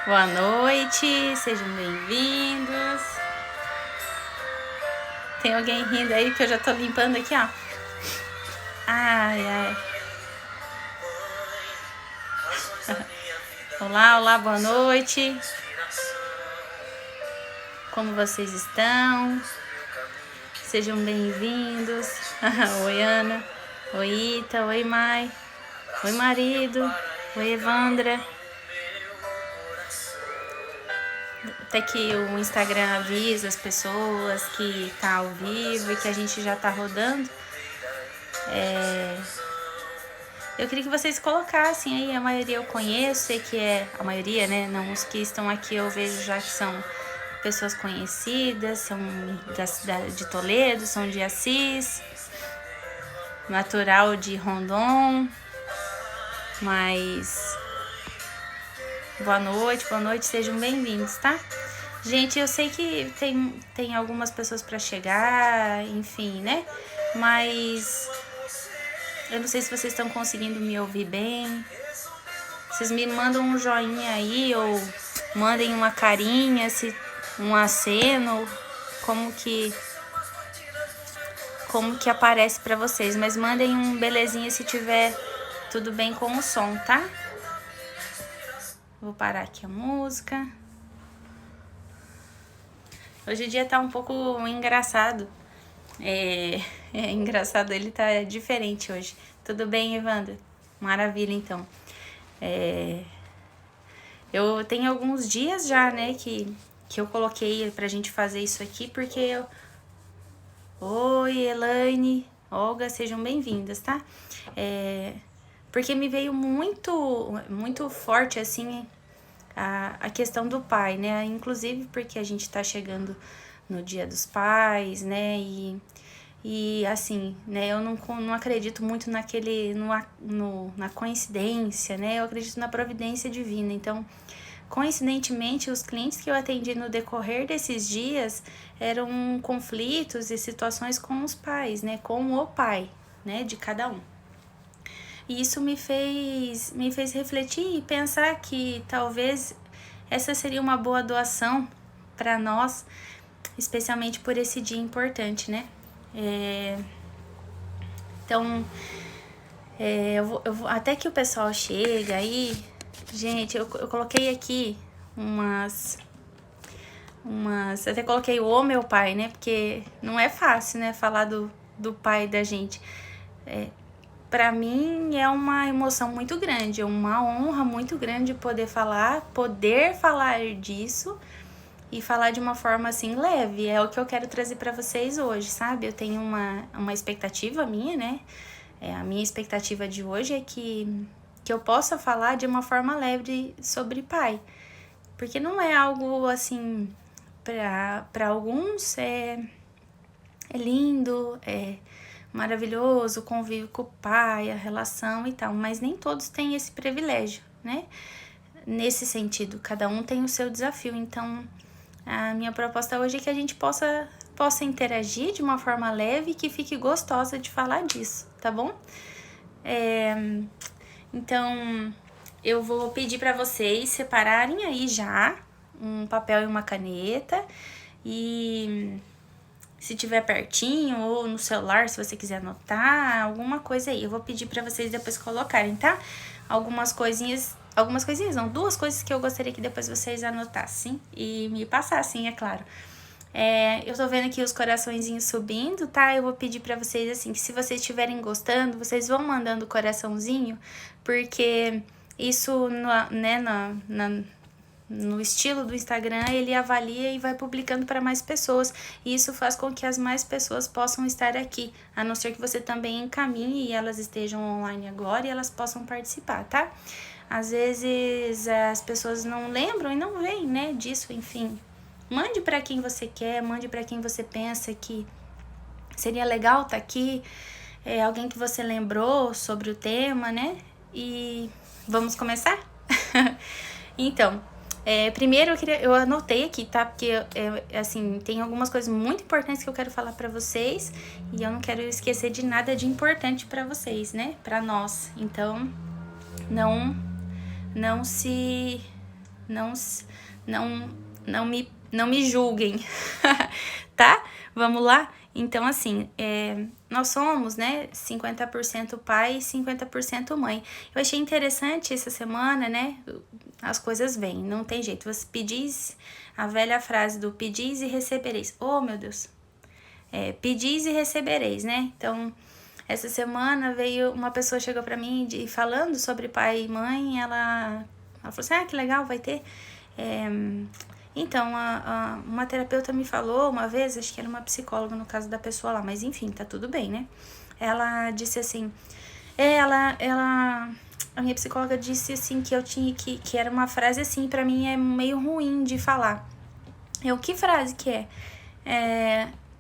Boa noite, sejam bem-vindos. Tem alguém rindo aí que eu já tô limpando aqui, ó. Ai, ai. Olá, olá, boa noite. Como vocês estão? Sejam bem-vindos. Oi, Ana. Oi, Ita. Oi, Mai. Oi, marido. Oi, Evandra. Até que o Instagram avisa as pessoas que tá ao vivo e que a gente já tá rodando. Eu queria que vocês colocassem aí, a maioria eu conheço, sei que é a maioria, né? Não, os que estão aqui eu vejo já que são pessoas conhecidas, são da cidade de Toledo, são de Assis, natural de Rondon, mas boa noite, sejam bem-vindos, tá? Gente, eu sei que tem algumas pessoas para chegar, enfim, né? Mas eu não sei se vocês estão conseguindo me ouvir bem. Vocês me mandam um joinha aí ou mandem uma carinha, um aceno, como que aparece para vocês. Mas mandem um belezinha se tiver tudo bem com o som, tá? Vou parar aqui a música. Hoje o dia tá um pouco engraçado. É engraçado, ele tá diferente hoje. Tudo bem, Evandra? Maravilha, então. Eu tenho alguns dias já, né, que eu coloquei pra gente fazer isso aqui, porque eu... Oi, Elaine, Olga, sejam bem-vindas, tá? Porque me veio muito forte, assim, a questão do pai, né? Inclusive porque a gente tá chegando no Dia dos Pais, né? E assim, né? Eu não acredito muito na coincidência, né? Eu acredito na providência divina. Então, coincidentemente, os clientes que eu atendi no decorrer desses dias eram conflitos e situações com os pais, né? Com o pai, né? De cada um. E isso me fez refletir e pensar que talvez essa seria uma boa doação para nós, especialmente por esse dia importante, né? Então, eu vou, até que o pessoal chega aí, gente, eu coloquei aqui até coloquei o meu pai, né? Porque não é fácil, né? Falar do pai da gente. Pra mim é uma emoção muito grande, é uma honra muito grande poder falar disso e falar de uma forma assim leve. É o que eu quero trazer pra vocês hoje, sabe? Eu tenho uma expectativa minha, né? A minha expectativa de hoje é que eu possa falar de uma forma leve sobre pai. Porque não é algo assim, pra alguns é lindo, é maravilhoso, o convívio com o pai, a relação e tal, mas nem todos têm esse privilégio, né? Nesse sentido, cada um tem o seu desafio, então a minha proposta hoje é que a gente possa interagir de uma forma leve e que fique gostosa de falar disso, tá bom? Então, eu vou pedir para vocês separarem aí já um papel e uma caneta e se tiver pertinho ou no celular, se você quiser anotar, alguma coisa aí. Eu vou pedir pra vocês depois colocarem, tá? Algumas coisinhas não, duas coisas que eu gostaria que depois vocês anotassem e me passassem, é claro. Eu tô vendo aqui os coraçõezinhos subindo, tá? Eu vou pedir pra vocês, assim, que se vocês estiverem gostando, vocês vão mandando coraçãozinho, porque isso, no estilo do Instagram, ele avalia e vai publicando para mais pessoas. E isso faz com que as mais pessoas possam estar aqui, a não ser que você também encaminhe e elas estejam online agora e elas possam participar, tá? Às vezes as pessoas não lembram e não veem, né, disso, enfim. Mande para quem você quer, mande para quem você pensa que seria legal estar aqui, alguém que você lembrou sobre o tema, né? E vamos começar? Então, primeiro eu anotei aqui, tá? Porque, assim, tem algumas coisas muito importantes que eu quero falar pra vocês e eu não quero esquecer de nada de importante pra vocês, né? Pra nós. Então, não se Não, não, não me julguem, tá? Vamos lá? Então, assim, nós somos, né, 50% pai e 50% mãe. Eu achei interessante essa semana, né, as coisas vêm, não tem jeito. Você pedis, a velha frase do pedis e recebereis. Oh, meu Deus. Pedis e recebereis, né? Então, essa semana veio uma pessoa, chegou pra mim falando sobre pai e mãe, ela falou assim, que legal, vai ter... Então, uma terapeuta me falou uma vez, acho que era uma psicóloga no caso da pessoa lá, mas enfim, tá tudo bem, né? Ela disse assim, a minha psicóloga disse assim que eu tinha que era uma frase assim, pra mim é meio ruim de falar. Que frase que é?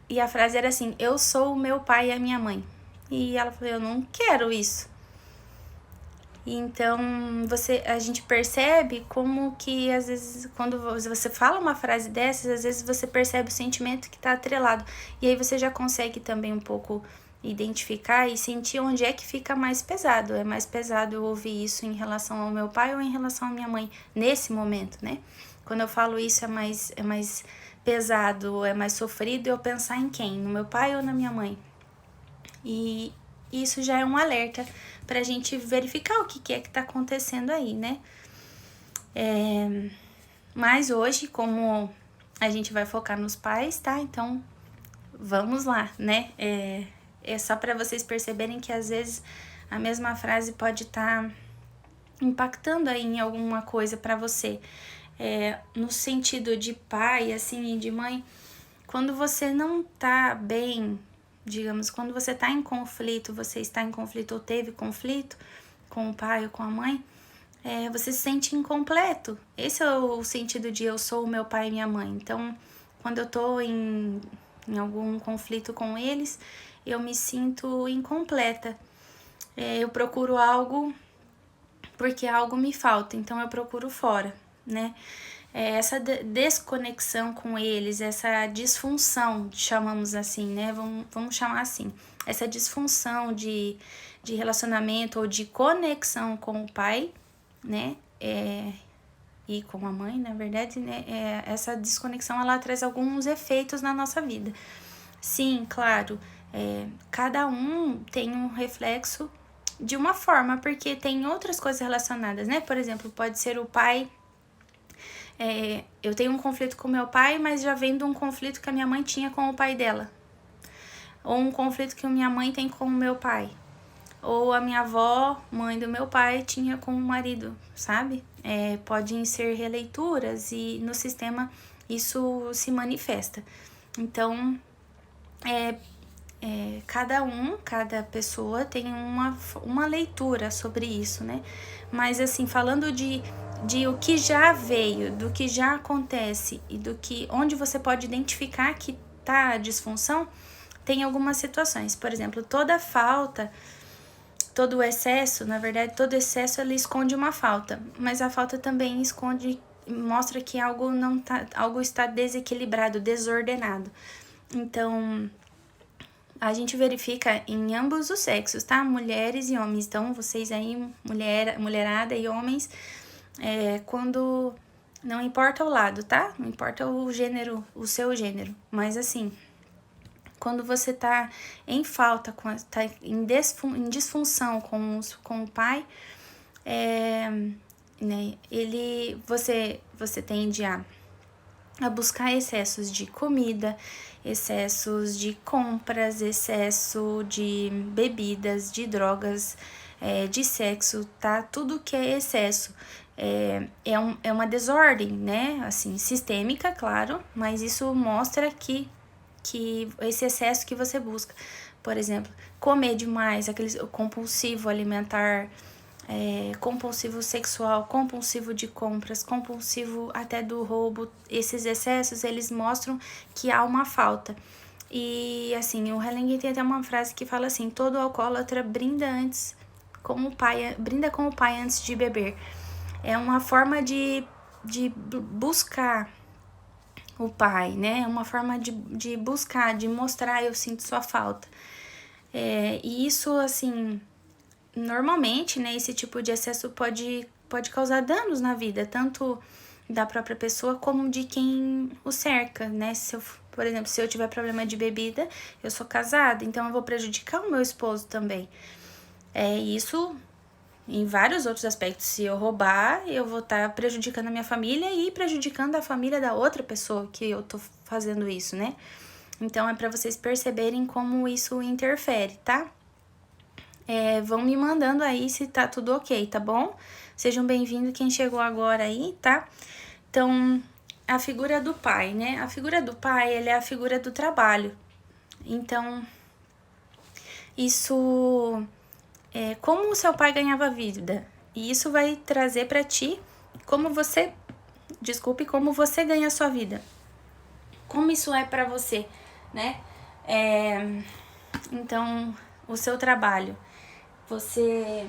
E a frase era assim, eu sou o meu pai e a minha mãe. E ela falou, eu não quero isso. Então, a gente percebe como que, às vezes, quando você fala uma frase dessas, às vezes você percebe o sentimento que tá atrelado. E aí você já consegue também um pouco identificar e sentir onde é que fica mais pesado. É mais pesado eu ouvir isso em relação ao meu pai ou em relação à minha mãe, nesse momento, né? Quando eu falo isso é mais pesado, é mais sofrido eu pensar em quem? No meu pai ou na minha mãe? E isso já é um alerta pra gente verificar o que é que tá acontecendo aí, né? Mas hoje, como a gente vai focar nos pais, tá? Então, vamos lá, né? É só pra vocês perceberem que às vezes a mesma frase pode estar impactando aí em alguma coisa pra você. No sentido de pai, assim, e de mãe, quando você não tá bem, digamos, quando você tá em conflito, você está em conflito ou teve conflito com o pai ou com a mãe, você se sente incompleto. Esse é o sentido de eu sou o meu pai e minha mãe. Então, quando eu tô em algum conflito com eles, eu me sinto incompleta. Eu procuro algo porque algo me falta, então eu procuro fora, né? Essa desconexão com eles, essa disfunção, chamamos assim, né? Vamos chamar assim. Essa disfunção de relacionamento ou de conexão com o pai, né? E com a mãe, na verdade, né? Essa desconexão, ela traz alguns efeitos na nossa vida. Sim, claro, cada um tem um reflexo de uma forma, porque tem outras coisas relacionadas, né? Por exemplo, pode ser o pai... eu tenho um conflito com meu pai, mas já vem de um conflito que a minha mãe tinha com o pai dela. Ou um conflito que a minha mãe tem com o meu pai. Ou a minha avó, mãe do meu pai, tinha com o marido, sabe? Podem ser releituras e no sistema isso se manifesta. Então, cada pessoa tem uma leitura sobre isso, né? Mas assim, falando de o que já veio, do que já acontece e onde você pode identificar que tá a disfunção, tem algumas situações. Por exemplo, toda falta, todo excesso, na verdade, todo excesso ele esconde uma falta, mas a falta também mostra que algo está desequilibrado, desordenado. Então, a gente verifica em ambos os sexos, tá? Mulheres e homens. Então, vocês aí, mulherada e homens, quando... Não importa o lado, tá? Não importa o gênero, o seu gênero. Mas, assim, quando você tá em falta, tá em disfunção com o pai, né? Você tende a buscar excessos de comida, excessos de compras, excesso de bebidas, de drogas, de sexo, tá? Tudo que é excesso é uma desordem, né? Assim, sistêmica, claro, mas isso mostra que esse excesso que você busca. Por exemplo, comer demais, aquele compulsivo alimentar, compulsivo sexual, compulsivo de compras, compulsivo até do roubo. Esses excessos, eles mostram que há uma falta. E assim, o Helling tem até uma frase que fala assim: todo alcoólatra brinda com o pai antes de beber. É uma forma de buscar o pai, né? É uma forma de buscar, de mostrar: eu sinto sua falta. E isso, assim, normalmente, né, esse tipo de excesso pode causar danos na vida, tanto da própria pessoa como de quem o cerca, né? Por exemplo, se eu tiver problema de bebida, eu sou casada, então eu vou prejudicar o meu esposo também. Isso em vários outros aspectos. Se eu roubar, eu vou estar prejudicando a minha família e prejudicando a família da outra pessoa que eu tô fazendo isso, né? Então, é pra vocês perceberem como isso interfere, tá? Vão me mandando aí se tá tudo ok, tá bom? Sejam bem-vindos quem chegou agora aí, tá? Então, a figura do pai, né? A figura do pai, ele é a figura do trabalho. Então, isso como o seu pai ganhava vida. E isso vai trazer pra ti como você ganha a sua vida. Como isso é pra você, né? Então, o seu trabalho. Você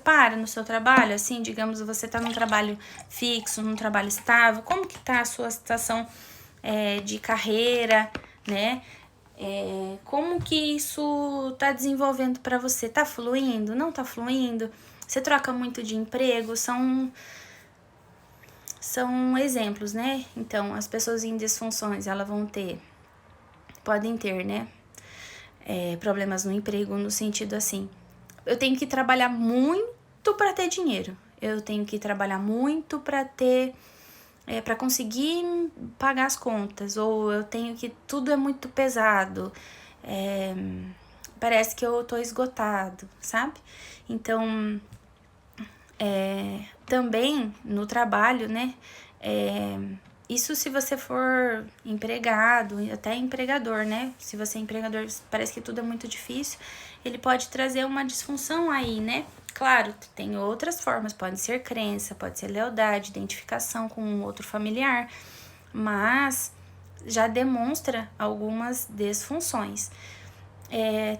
para no seu trabalho, assim, digamos, você tá num trabalho fixo, num trabalho estável, como que tá a sua situação de carreira, né? Como que isso tá desenvolvendo pra você? Tá fluindo? Não tá fluindo? Você troca muito de emprego? São exemplos, né? Então, as pessoas em disfunções, elas podem ter, né? Problemas no emprego, no sentido assim, eu tenho que trabalhar muito pra ter dinheiro. Eu tenho que trabalhar muito pra ter... pra conseguir pagar as contas. Ou eu tenho que... tudo é muito pesado. Parece que eu tô esgotado, sabe? Então, também no trabalho, né? Isso se você for empregado, até empregador, né? Se você é empregador, parece que tudo é muito difícil. Ele pode trazer uma disfunção aí, né? Claro, tem outras formas, pode ser crença, pode ser lealdade, identificação com um outro familiar, mas já demonstra algumas disfunções.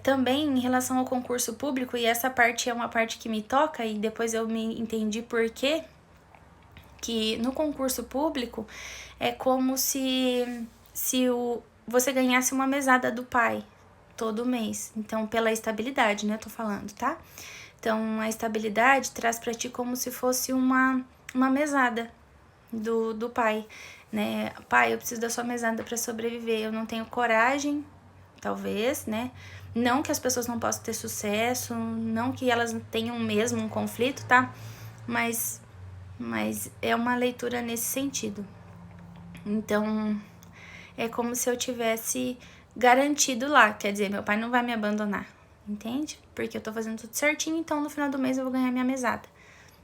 Também em relação ao concurso público, e essa parte é uma parte que me toca, e depois eu me entendi por quê, que no concurso público é como se você ganhasse uma mesada do pai todo mês. Então, pela estabilidade, né, eu tô falando, tá? Então, a estabilidade traz pra ti como se fosse uma mesada do pai, né? Pai, eu preciso da sua mesada pra sobreviver, eu não tenho coragem, talvez, né? Não que as pessoas não possam ter sucesso, não que elas tenham mesmo um conflito, tá? Mas é uma leitura nesse sentido. Então, é como se eu tivesse garantido lá, quer dizer, meu pai não vai me abandonar, entende? Porque eu tô fazendo tudo certinho, então no final do mês eu vou ganhar minha mesada,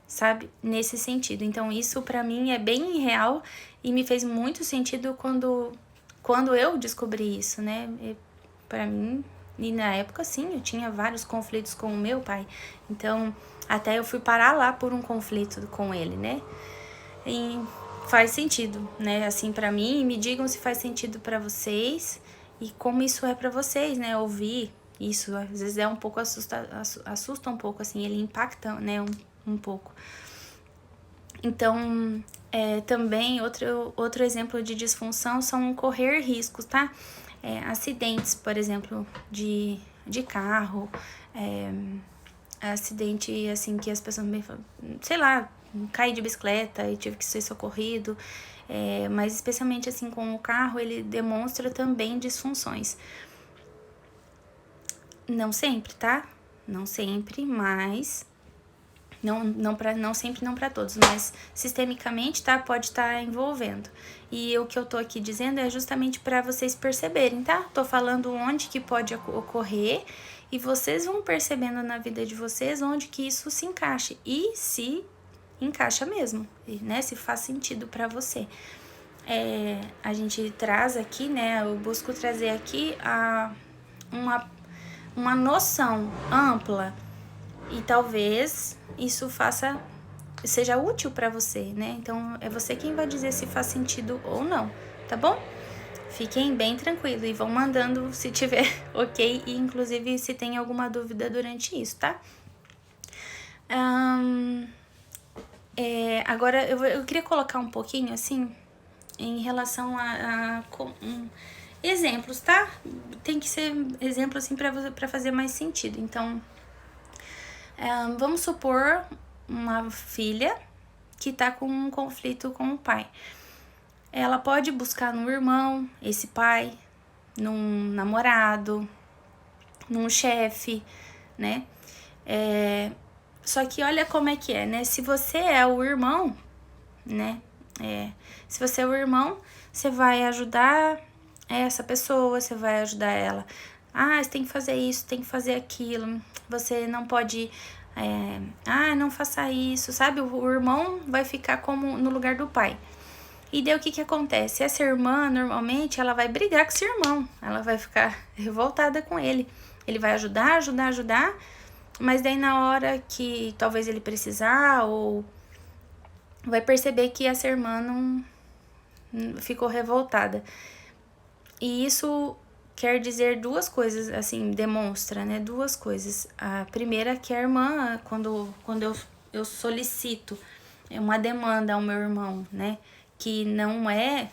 sabe? Nesse sentido. Então, isso pra mim é bem real e me fez muito sentido quando eu descobri isso, né? Pra mim, e na época, sim, eu tinha vários conflitos com o meu pai. Então, até eu fui parar lá por um conflito com ele, né? E faz sentido, né? Assim, pra mim, me digam se faz sentido pra vocês e como isso é pra vocês, né? Ouvir isso, às vezes é um pouco assusta um pouco, assim, ele impacta, né? Um pouco. Então, também, outro exemplo de disfunção são correr riscos, tá? Acidentes, por exemplo, de carro, acidente, assim, que as pessoas me falam, sei lá, caí de bicicleta e tive que ser socorrido, mas especialmente, assim, com o carro, ele demonstra também disfunções. Não sempre, tá? Não sempre, mas... Não sempre, não para todos, mas sistemicamente, tá? Pode estar envolvendo. E o que eu tô aqui dizendo é justamente para vocês perceberem, tá? Tô falando onde que pode ocorrer e vocês vão percebendo na vida de vocês onde que isso se encaixa. E se encaixa mesmo, né? Se faz sentido para você. A gente traz aqui, né? Eu busco trazer aqui uma noção ampla e talvez isso seja útil pra você, né? Então, é você quem vai dizer se faz sentido ou não, tá bom? Fiquem bem tranquilos e vão mandando se tiver ok, e inclusive se tem alguma dúvida durante isso, tá? Agora, eu queria colocar um pouquinho, assim, em relação a exemplos, tá? Tem que ser exemplo, assim, pra fazer mais sentido. Então, vamos supor uma filha que tá com um conflito com o pai. Ela pode buscar no irmão, esse pai, num namorado, num chefe, né? Só que olha como é que é, né? Se você é o irmão, né? Se você é o irmão, você vai ajudar essa pessoa, você vai ajudar ela. Ah, você tem que fazer isso, tem que fazer aquilo. Você não pode... não faça isso, sabe? O irmão vai ficar como no lugar do pai. E daí o que acontece? Essa irmã, normalmente, ela vai brigar com esse irmão. Ela vai ficar revoltada com ele. Ele vai ajudar, mas daí na hora que talvez ele precisar, ou vai perceber que essa irmã não ficou revoltada. E isso quer dizer duas coisas, assim, demonstra, né? Duas coisas. A primeira é que a irmã, quando eu solicito uma demanda ao meu irmão, né? Que não é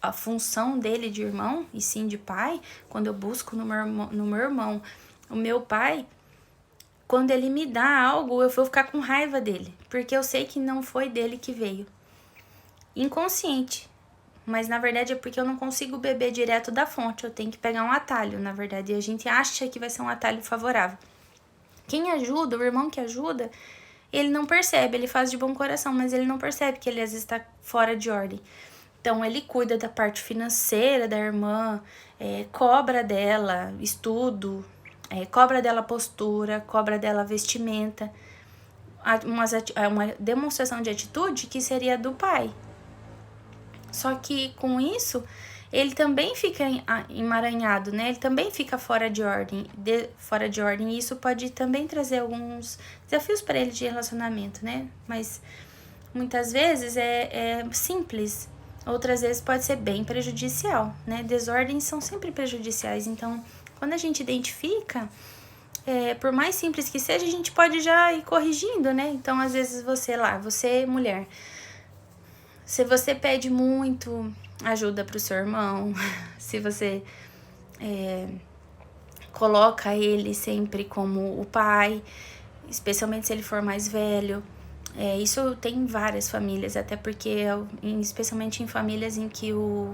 a função dele de irmão, e sim de pai, quando eu busco no meu irmão, o meu pai, quando ele me dá algo, eu vou ficar com raiva dele, porque eu sei que não foi dele que veio. Inconsciente. Mas na verdade é porque eu não consigo beber direto da fonte, eu tenho que pegar um atalho, na verdade, e a gente acha que vai ser um atalho favorável. Quem ajuda, o irmão que ajuda, ele não percebe, ele faz de bom coração, mas ele não percebe que ele às vezes está fora de ordem. Então ele cuida da parte financeira da irmã, cobra dela estudo, cobra dela postura, cobra dela vestimenta, uma demonstração de atitude que seria do pai. Só que com isso, ele também fica emaranhado, né? Ele também fica fora de ordem. E isso pode também trazer alguns desafios para ele de relacionamento, né? Mas muitas vezes é simples. Outras vezes pode ser bem prejudicial, né? Desordens são sempre prejudiciais. Então, quando a gente identifica, por mais simples que seja, a gente pode já ir corrigindo, né? Então, às vezes você mulher, se você pede muito ajuda pro seu irmão, se você coloca ele sempre como o pai, especialmente se ele for mais velho, isso tem em várias famílias, até porque, especialmente em famílias em que o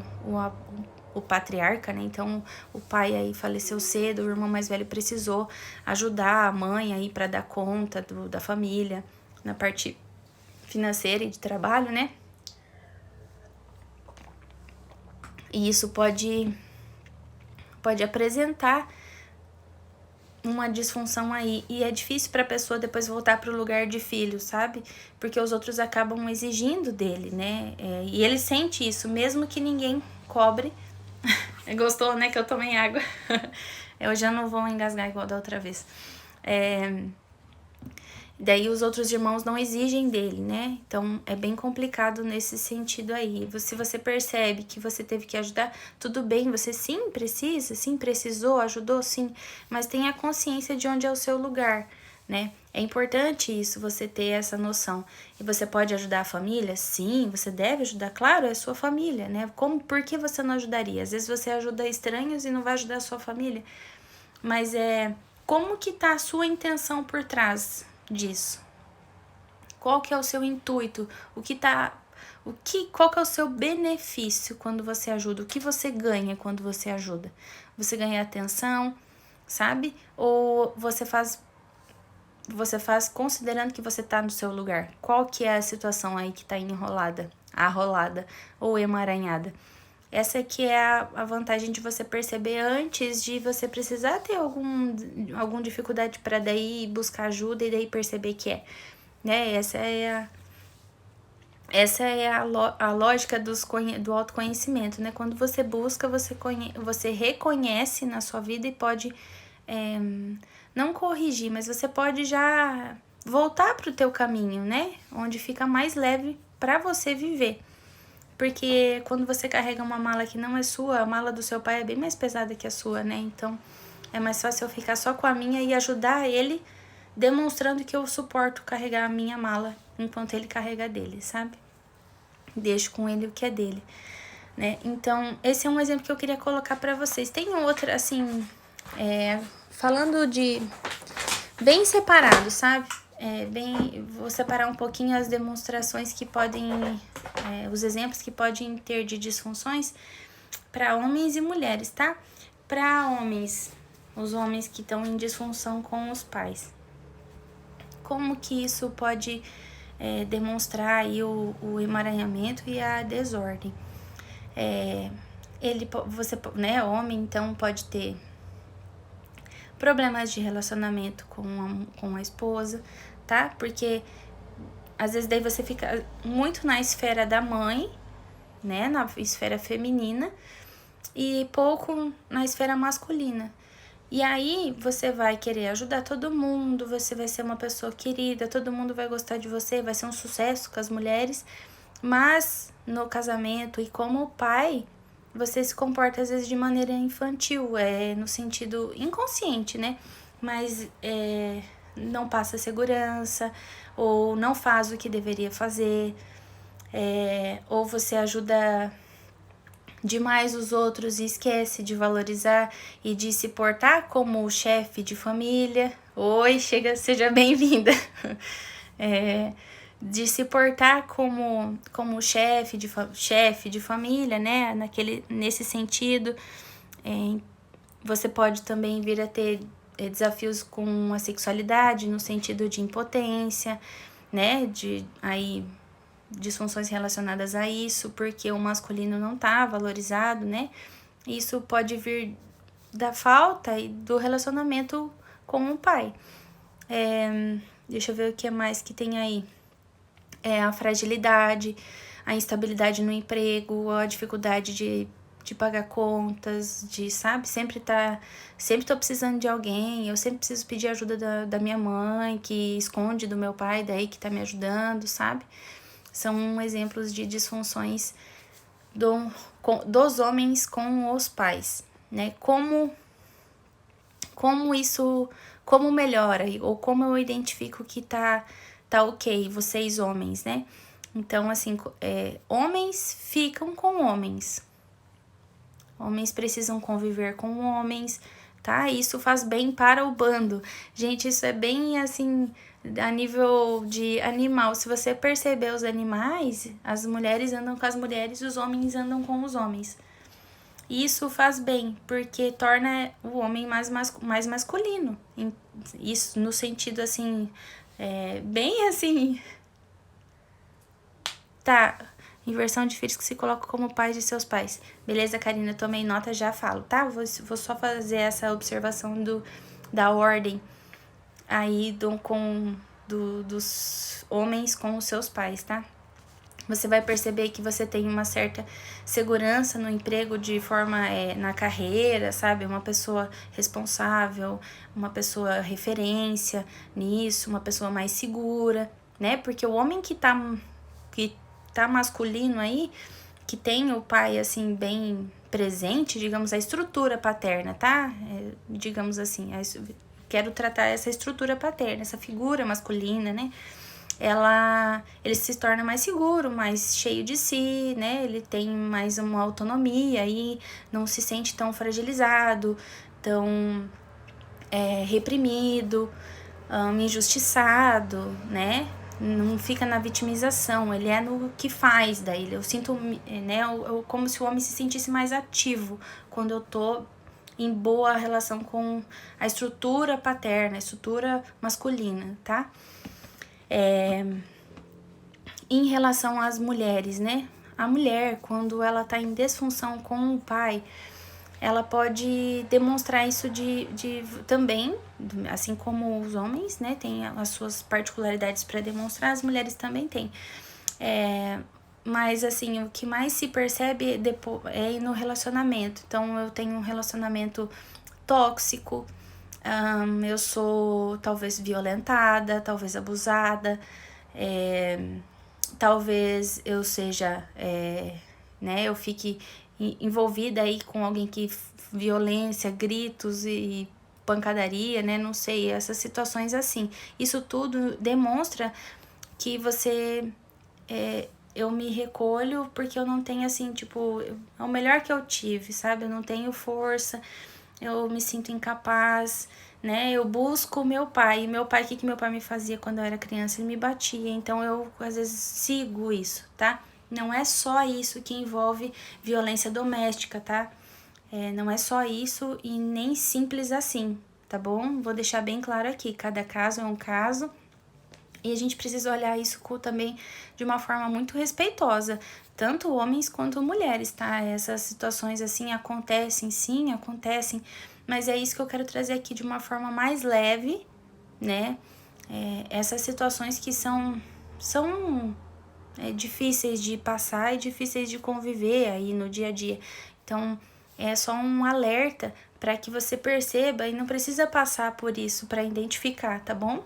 patriarca, né, então o pai aí faleceu cedo, o irmão mais velho precisou ajudar a mãe aí para dar conta da família, na parte financeira e de trabalho, né? E isso pode apresentar uma disfunção aí. E é difícil pra pessoa depois voltar pro lugar de filho, sabe? Porque os outros acabam exigindo dele, né? E ele sente isso, mesmo que ninguém cobre. Gostou, né? Que eu tomei água. Eu já não vou engasgar igual da outra vez. Daí os outros irmãos não exigem dele, né? Então é bem complicado nesse sentido aí. Se você percebe que você teve que ajudar, tudo bem, você sim precisa, sim precisou, ajudou, sim, mas tenha consciência de onde é o seu lugar, né? É importante isso, você ter essa noção. E você pode ajudar a família? Sim, você deve ajudar, claro, é sua família, né? Por que você não ajudaria? Às vezes você ajuda estranhos e não vai ajudar a sua família. Mas como que tá a sua intenção por trás disso? Qual que é o seu intuito? Qual que é o seu benefício quando você ajuda? O que você ganha quando você ajuda? Você ganha atenção, sabe? Ou você faz considerando que você tá no seu lugar? Qual que é a situação aí que tá arrolada ou emaranhada? Essa que é a vantagem de você perceber antes de você precisar ter alguma dificuldade para daí buscar ajuda e daí perceber que né? Essa é a lógica do autoconhecimento, né? Quando você busca, você reconhece na sua vida e pode não corrigir, mas você pode já voltar pro teu caminho, né? Onde fica mais leve para você viver. Porque quando você carrega uma mala que não é sua, a mala do seu pai é bem mais pesada que a sua, né? Então, é mais fácil eu ficar só com a minha e ajudar ele, demonstrando que eu suporto carregar a minha mala enquanto ele carrega a dele, sabe? Deixo com ele o que é dele, né? Então, esse é um exemplo que eu queria colocar pra vocês. Tem outra, assim, falando de bem separado, sabe? vou separar um pouquinho as demonstrações que podem, os exemplos que podem ter de disfunções para homens e mulheres, tá? Para homens, os homens que estão em disfunção com os pais. Como que isso pode demonstrar aí o emaranhamento e a desordem? Homem, então, pode ter problemas de relacionamento com a esposa, tá? Porque às vezes daí você fica muito na esfera da mãe, né? Na esfera feminina e pouco na esfera masculina. E aí você vai querer ajudar todo mundo, você vai ser uma pessoa querida, todo mundo vai gostar de você, vai ser um sucesso com as mulheres, mas no casamento e como pai, você se comporta às vezes de maneira infantil, no sentido inconsciente, né? Mas não passa segurança, ou não faz o que deveria fazer, ou você ajuda demais os outros e esquece de valorizar e de se portar como o chefe de família. Oi, seja bem-vinda. De se portar como chefe de família, né? Nesse sentido. Você pode também vir a ter desafios com a sexualidade, no sentido de impotência, né? Disfunções relacionadas a isso, porque o masculino não tá valorizado, né? Isso pode vir da falta e do relacionamento com o pai. Deixa eu ver o que mais que tem aí. A fragilidade, a instabilidade no emprego, a dificuldade de pagar contas, sempre tô precisando de alguém, eu sempre preciso pedir ajuda da minha mãe, que esconde do meu pai, daí que tá me ajudando, sabe? São exemplos de disfunções dos homens com os pais, né? Como melhora, ou como eu identifico que tá ok, vocês homens, né? Então, assim, homens ficam com homens. Homens precisam conviver com homens, tá? Isso faz bem para o bando. Gente, isso é bem, assim, a nível de animal. Se você perceber os animais, as mulheres andam com as mulheres, os homens andam com os homens. Isso faz bem, porque torna o homem mais masculino. Isso no sentido, assim, bem assim... Tá, inversão de filhos que se colocam como pais de seus pais. Beleza, Karina, tomei nota, já falo, tá? Vou só fazer essa observação da ordem aí dos homens com os seus pais, tá? Você vai perceber que você tem uma certa segurança no emprego de forma na carreira, sabe? Uma pessoa responsável, uma pessoa referência nisso, uma pessoa mais segura, né? Porque o homem que tá masculino aí, que tem o pai, assim, bem presente, digamos, a estrutura paterna, tá? Digamos assim, quero tratar essa estrutura paterna, essa figura masculina, né? Ele se torna mais seguro, mais cheio de si, né? Ele tem mais uma autonomia e não se sente tão fragilizado, tão reprimido, injustiçado, né? Não fica na vitimização, ele no que faz daí. Eu sinto, né? Como se o homem se sentisse mais ativo quando eu tô em boa relação com a estrutura paterna, a estrutura masculina, tá? Em relação às mulheres, né? A mulher, quando ela tá em disfunção com o pai, ela pode demonstrar isso também, assim como os homens, né? Tem as suas particularidades para demonstrar, as mulheres também têm. Mas, assim, o que mais se percebe é no relacionamento. Então, eu tenho um relacionamento tóxico, eu sou talvez violentada, talvez abusada, talvez eu seja, né, eu fique envolvida aí com alguém que violência, gritos e pancadaria, né, não sei, essas situações assim. Isso tudo demonstra que eu me recolho porque eu não tenho, assim, tipo, é o melhor que eu tive, sabe? Eu não tenho força, eu me sinto incapaz, né? Eu busco o meu pai. E meu pai, o que meu pai me fazia quando eu era criança? Ele me batia. Então eu, às vezes, sigo isso, tá? Não é só isso que envolve violência doméstica, tá? Não é só isso e nem simples assim, tá bom? Vou deixar bem claro aqui, cada caso é um caso e a gente precisa olhar isso também de uma forma muito respeitosa, tanto homens quanto mulheres, tá? Essas situações assim acontecem, sim, acontecem, mas é isso que eu quero trazer aqui de uma forma mais leve, né? Essas situações que são difíceis de passar e difíceis de conviver aí no dia a dia. Então, é só um alerta para que você perceba e não precisa passar por isso para identificar, tá bom?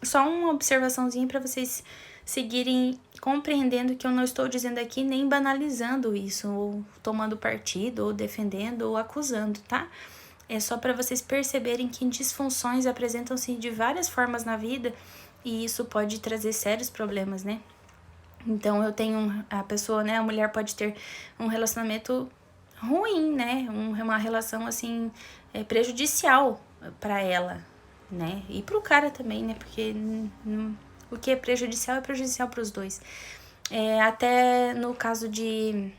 Só uma observaçãozinha para vocês seguirem compreendendo que eu não estou dizendo aqui nem banalizando isso, ou tomando partido, ou defendendo, ou acusando, tá? É só para vocês perceberem que disfunções apresentam-se de várias formas na vida e isso pode trazer sérios problemas, né? Então a pessoa, né, a mulher pode ter um relacionamento ruim, né, uma relação assim prejudicial para ela, né, e pro cara também, né, porque o que é prejudicial para os dois. Até no caso de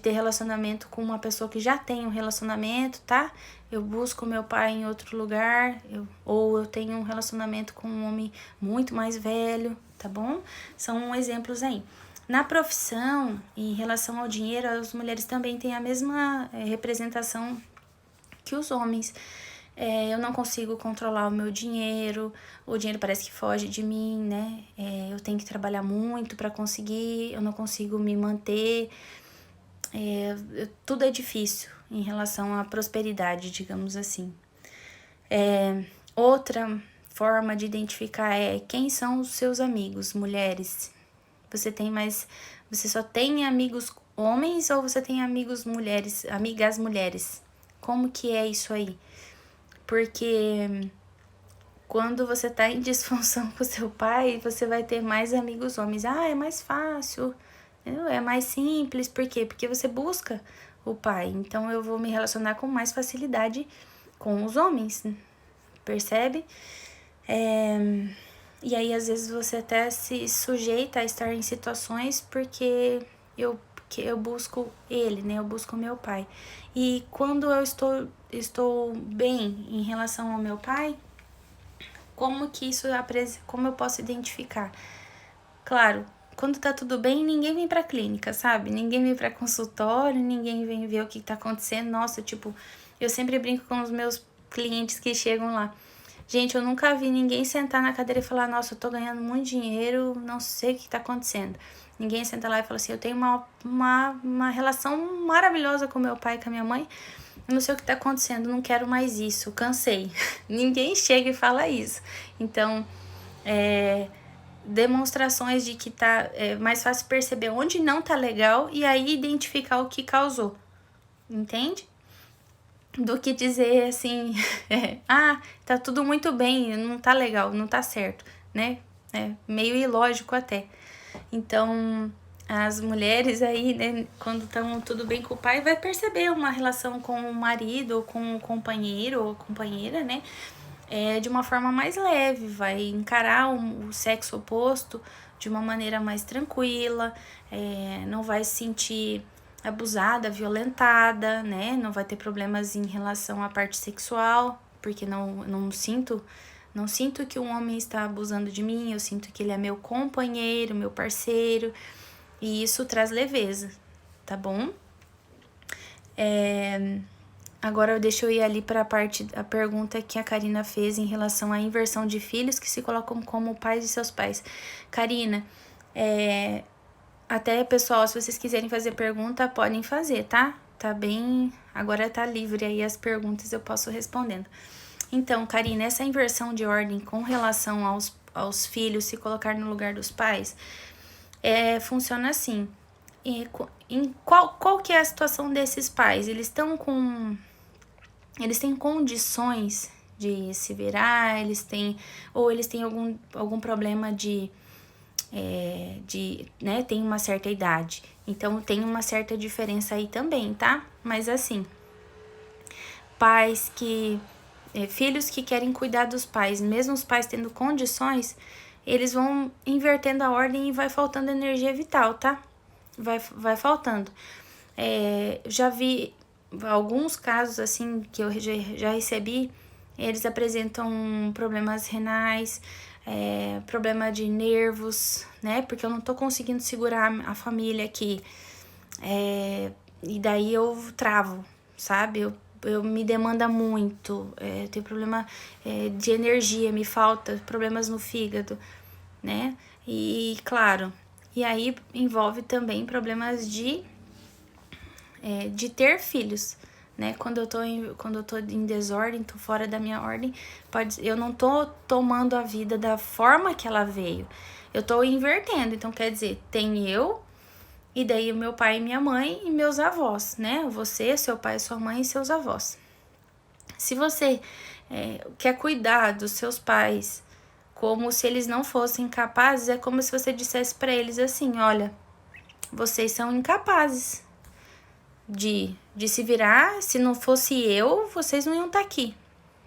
ter relacionamento com uma pessoa que já tem um relacionamento, tá? Eu busco meu pai em outro lugar, ou eu tenho um relacionamento com um homem muito mais velho, tá bom? São exemplos aí. Na profissão, em relação ao dinheiro, as mulheres também têm a mesma representação que os homens. Eu não consigo controlar o meu dinheiro, o dinheiro parece que foge de mim, né? Eu tenho que trabalhar muito para conseguir, eu não consigo me manter. Tudo é difícil em relação à prosperidade, digamos assim. Outra forma de identificar é quem são os seus amigos, mulheres. Você só tem amigos homens ou você tem amigos mulheres, amigas mulheres? Como que é isso aí? Porque quando você tá em disfunção com seu pai, você vai ter mais amigos homens. É mais fácil, é mais simples. Por quê? Porque você busca o pai. Então eu vou me relacionar com mais facilidade com os homens, percebe? E aí às vezes você até se sujeita a estar em situações porque eu busco ele, né? Eu busco o meu pai. E quando eu estou bem em relação ao meu pai, como eu posso identificar? Claro, quando tá tudo bem, ninguém vem pra clínica, sabe? Ninguém vem pra consultório, ninguém vem ver o que tá acontecendo. Nossa, tipo, eu sempre brinco com os meus clientes que chegam lá. Gente, eu nunca vi ninguém sentar na cadeira e falar, nossa, eu tô ganhando muito dinheiro, não sei o que tá acontecendo. Ninguém senta lá e fala assim, eu tenho uma relação maravilhosa com meu pai e com a minha mãe, eu não sei o que tá acontecendo, não quero mais isso, cansei. Ninguém chega e fala isso. Então, demonstrações de que tá mais fácil perceber onde não tá legal e aí identificar o que causou, entende? Do que dizer assim, tá tudo muito bem, não tá legal, não tá certo, né? É meio ilógico até. Então, as mulheres aí, né, quando estão tudo bem com o pai, vai perceber uma relação com o marido ou com o companheiro ou companheira, né? De uma forma mais leve, vai encarar o sexo oposto de uma maneira mais tranquila, não vai se sentir abusada, violentada, né? Não vai ter problemas em relação à parte sexual, porque não sinto que um homem está abusando de mim, eu sinto que ele é meu companheiro, meu parceiro, e isso traz leveza, tá bom? Agora deixa eu ir ali para a pergunta que a Karina fez em relação à inversão de filhos que se colocam como pais de seus pais. Karina, até, pessoal, se vocês quiserem fazer pergunta, podem fazer, tá? Tá bem... Agora tá livre aí as perguntas, eu posso respondendo. Então, Karina, essa inversão de ordem com relação aos filhos se colocar no lugar dos pais, funciona assim. Qual que é a situação desses pais? Eles têm condições de se virar, eles têm algum problema né, tem uma certa idade. Então, tem uma certa diferença aí também, tá? Mas assim, pais que... filhos que querem cuidar dos pais, mesmo os pais tendo condições, eles vão invertendo a ordem e vai faltando energia vital, tá? Vai faltando. Já vi alguns casos, assim, que eu já recebi, eles apresentam problemas renais, problema de nervos, né? Porque eu não tô conseguindo segurar a família aqui. E daí eu travo, sabe? Eu me demanda muito, tenho problema de energia, me falta, problemas no fígado, né? E claro, e aí envolve também problemas de ter filhos, né? Quando eu tô em desordem, tô fora da minha ordem, eu não tô tomando a vida da forma que ela veio, eu tô invertendo. Então quer dizer, tem eu, e daí o meu pai e minha mãe e meus avós, né? Você, seu pai, sua mãe e seus avós. Se você quer cuidar dos seus pais como se eles não fossem capazes, é como se você dissesse para eles assim: olha, vocês são incapazes de se virar, se não fosse eu, vocês não iam estar aqui.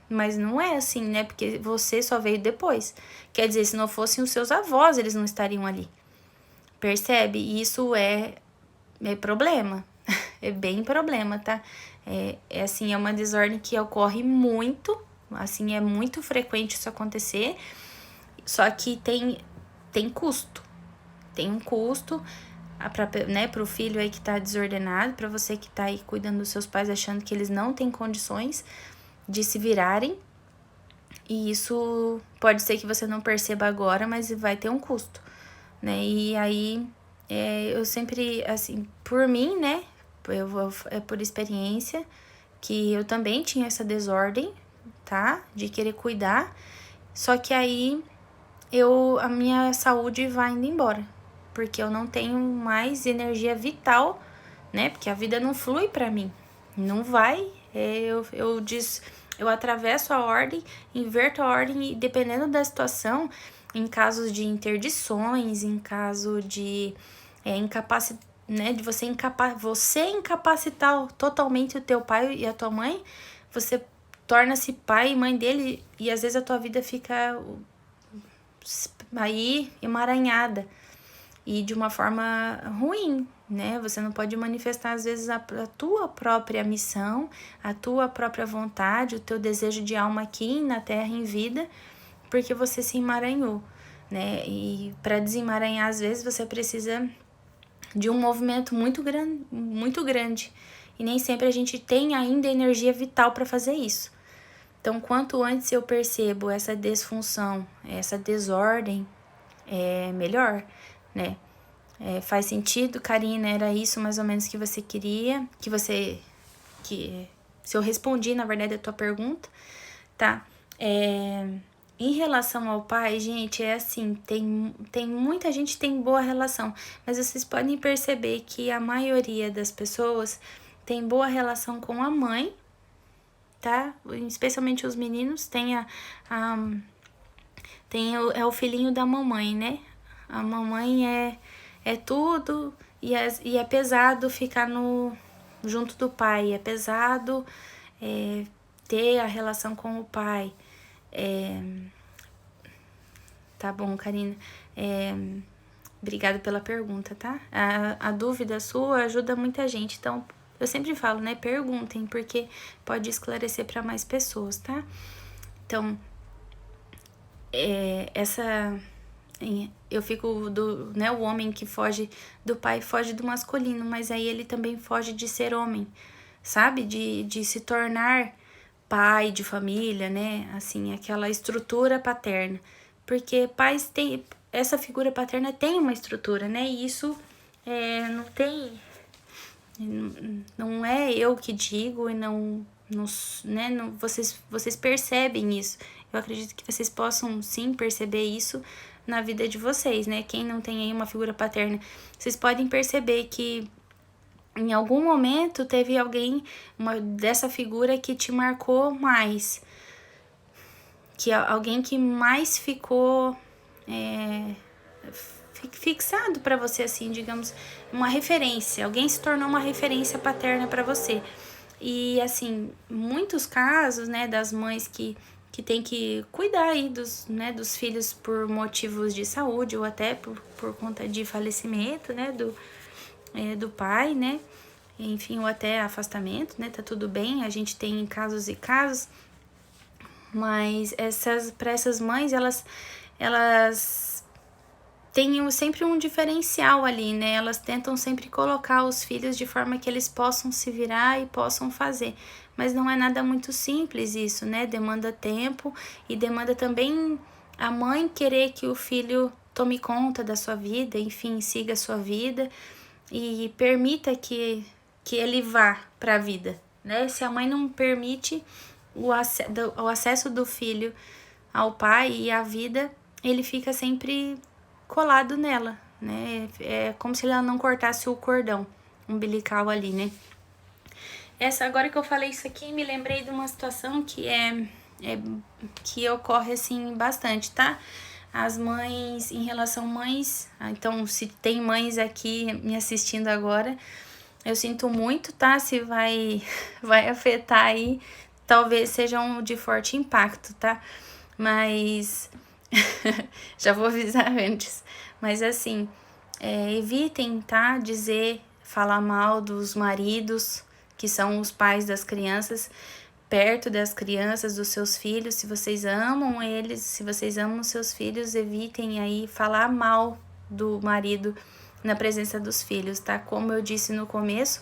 Mas não é assim, né? Porque você só veio depois. Quer dizer, se não fossem os seus avós, eles não estariam ali. Percebe? Isso é problema. É bem problema, tá? Assim, é uma desordem que ocorre muito. Assim, é muito frequente isso acontecer. Só que tem custo. Tem um custo, né, pro filho aí que tá desordenado, pra você que tá aí cuidando dos seus pais, achando que eles não têm condições de se virarem. E isso pode ser que você não perceba agora, mas vai ter um custo, né? E aí, eu sempre, assim, por mim, né, por experiência, que eu também tinha essa desordem, tá? De querer cuidar. Só que aí a minha saúde vai indo embora, porque eu não tenho mais energia vital, né? Porque a vida não flui pra mim, não vai. Eu atravesso a ordem, inverto a ordem, e dependendo da situação, em casos de interdições, em caso de né, de você incapacitar totalmente o teu pai e a tua mãe, você torna-se pai e mãe dele, e às vezes a tua vida fica aí emaranhada e de uma forma ruim, né? Você não pode manifestar às vezes a tua própria missão, a tua própria vontade, o teu desejo de alma aqui na Terra em vida, porque você se emaranhou, né? E para desemaranhar, às vezes você precisa de um movimento muito grande, e nem sempre a gente tem ainda energia vital para fazer isso. Então, quanto antes eu percebo essa disfunção, essa desordem, melhor, né? Faz sentido, Karina? Era isso mais ou menos que você queria? Se eu respondi, na verdade, a tua pergunta, tá? Em relação ao pai, gente, é assim, tem muita gente que tem boa relação, mas vocês podem perceber que a maioria das pessoas tem boa relação com a mãe, tá? Especialmente os meninos, tem o filhinho da mamãe, né? A mamãe é tudo, e é pesado ficar junto do pai, é pesado ter a relação com o pai. Tá bom, Karina. Obrigada pela pergunta, tá? A dúvida sua ajuda muita gente, então eu sempre falo, né? Perguntem, porque pode esclarecer para mais pessoas, tá? Então, eu fico o homem que foge do pai foge do masculino, mas aí ele também foge de ser homem, sabe? De se tornar pai de família, né? Assim, aquela estrutura paterna. Porque pais têm... Essa figura paterna tem uma estrutura, né? E isso não tem... Não é eu que digo, e né? Vocês percebem isso. Eu acredito que vocês possam, sim, perceber isso na vida de vocês, né? Quem não tem aí uma figura paterna, vocês podem perceber que em algum momento teve alguém dessa figura que te marcou mais, que alguém que mais ficou fixado para você, assim, digamos, uma referência. Alguém se tornou uma referência paterna para você. E, assim, muitos casos, né, das mães que tem que cuidar aí dos filhos por motivos de saúde ou até por conta de falecimento, né, do pai, né, enfim, ou até afastamento, né, tá tudo bem, a gente tem casos e casos, mas para essas mães, elas têm sempre um diferencial ali, né, elas tentam sempre colocar os filhos de forma que eles possam se virar e possam fazer, mas não é nada muito simples isso, né, demanda tempo e demanda também a mãe querer que o filho tome conta da sua vida, enfim, siga a sua vida e permita que ele vá para a vida, né? Se a mãe não permite o acesso do filho ao pai e à vida, ele fica sempre colado nela, né? É como se ela não cortasse o cordão umbilical ali, né? Agora que eu falei isso aqui, me lembrei de uma situação que ocorre assim bastante, tá? As mães, em relação mães, então se tem mães aqui me assistindo agora, eu sinto muito, tá? Se vai afetar aí, talvez sejam de forte impacto, tá? Mas já vou avisar antes. Mas assim, evitem, tá? Falar mal dos maridos, que são os pais das crianças, perto das crianças, dos seus filhos. Se vocês amam eles, se vocês amam seus filhos, evitem aí falar mal do marido na presença dos filhos, tá? Como eu disse no começo,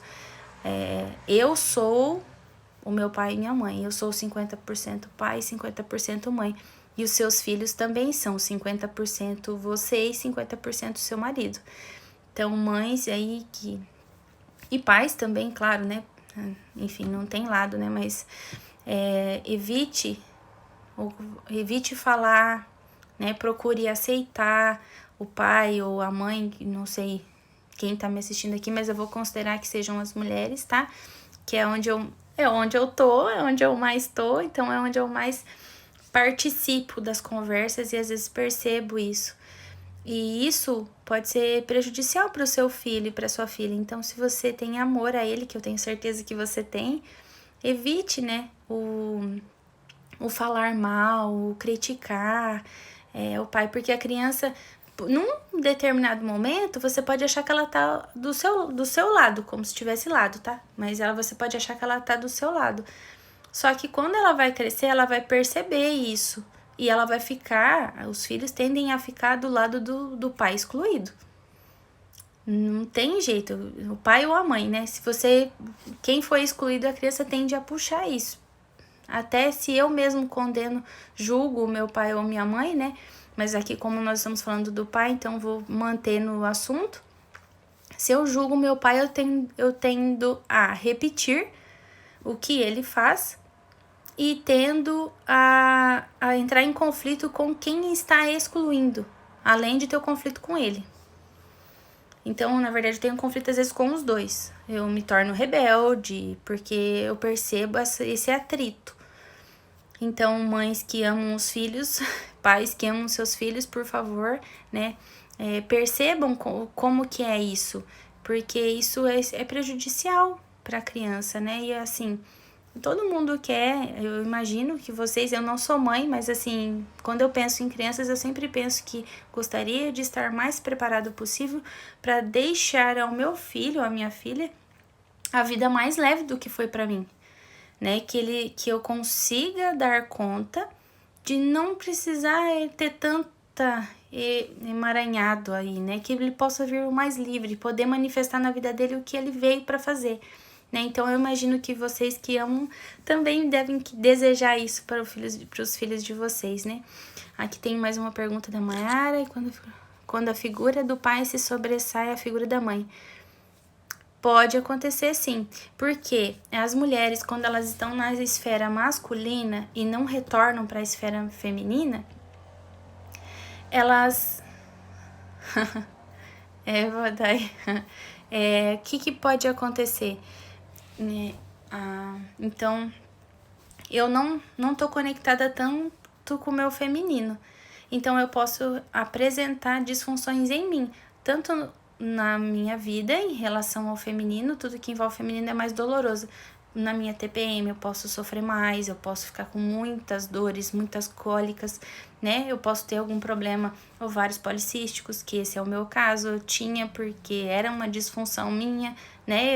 eu sou o meu pai e minha mãe. Eu sou 50% pai e 50% mãe. E os seus filhos também são 50% você e 50% seu marido. Então, mães aí e pais também, claro, né? Enfim, não tem lado, né? Mas evite falar, né? Procure aceitar o pai ou a mãe, não sei quem tá me assistindo aqui, mas eu vou considerar que sejam as mulheres, tá? Que é onde eu tô, é onde eu mais tô, então é onde eu mais participo das conversas e às vezes percebo isso. E isso pode ser prejudicial para o seu filho e para sua filha. Então, se você tem amor a ele, que eu tenho certeza que você tem, evite, né, o falar mal, o criticar o pai, porque a criança, num determinado momento, você pode achar que ela tá do seu lado, como se tivesse lado, tá? Mas você pode achar que ela tá do seu lado. Só que quando ela vai crescer, ela vai perceber isso. E ela vai ficar, os filhos tendem a ficar do lado do pai excluído. Não tem jeito, o pai ou a mãe, né? Quem foi excluído, a criança tende a puxar isso. Até se eu mesmo julgo o meu pai ou minha mãe, né? Mas aqui, como nós estamos falando do pai, então vou manter no assunto. Se eu julgo meu pai, eu tendo a repetir o que ele faz e tendo a entrar em conflito com quem está excluindo, além de ter o conflito com ele. Então, na verdade, eu tenho conflito às vezes com os dois. Eu me torno rebelde, porque eu percebo esse atrito. Então, mães que amam os filhos, pais que amam seus filhos, por favor, né, percebam como que é isso, porque isso é prejudicial para a criança, né, e assim, todo mundo quer, eu imagino que eu não sou mãe, mas assim, quando eu penso em crianças, eu sempre penso que gostaria de estar mais preparado possível para deixar ao meu filho, à minha filha, a vida mais leve do que foi para mim, né? Que eu consiga dar conta de não precisar ter tanta emaranhado aí, né? Que ele possa vir o mais livre, poder manifestar na vida dele o que ele veio para fazer. Né? Então, eu imagino que vocês que amam também devem desejar isso para os filhos de vocês, né? Aqui tem mais uma pergunta da Mayara. Quando a figura do pai se sobressai à figura da mãe? Pode acontecer sim, porque as mulheres, quando elas estão na esfera masculina e não retornam para a esfera feminina, elas... O que pode acontecer? Então, eu não tô conectada tanto com o meu feminino. Então, eu posso apresentar disfunções em mim, tanto na minha vida em relação ao feminino, tudo que envolve o feminino é mais doloroso, na minha TPM eu posso sofrer mais, eu posso ficar com muitas dores, muitas cólicas, né? Eu posso ter algum problema, ovários policísticos, que esse é o meu caso, eu tinha porque era uma disfunção minha, né?